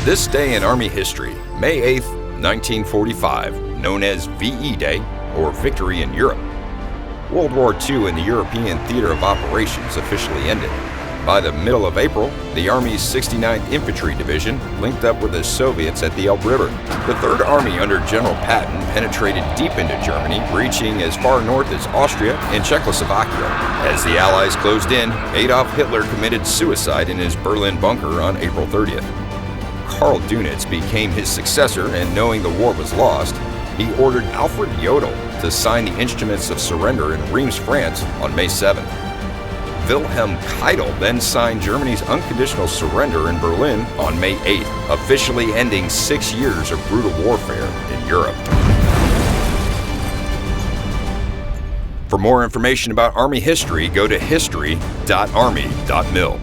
This day in Army history, May 8th, 1945, known as VE Day, or Victory in Europe. World War II in the European theater of operations officially ended. By the middle of April, the Army's 69th Infantry Division linked up with the Soviets at the Elbe River. The Third Army under General Patton penetrated deep into Germany, reaching as far north as Austria and Czechoslovakia. As the Allies closed in, Adolf Hitler committed suicide in his Berlin bunker on April 30th. Karl Dönitz became his successor, and knowing the war was lost, he ordered Alfred Jodl to sign the Instruments of Surrender in Reims, France on May 7th. Wilhelm Keitel then signed Germany's unconditional surrender in Berlin on May 8th, officially ending 6 years of brutal warfare in Europe. For more information about Army history, go to history.army.mil.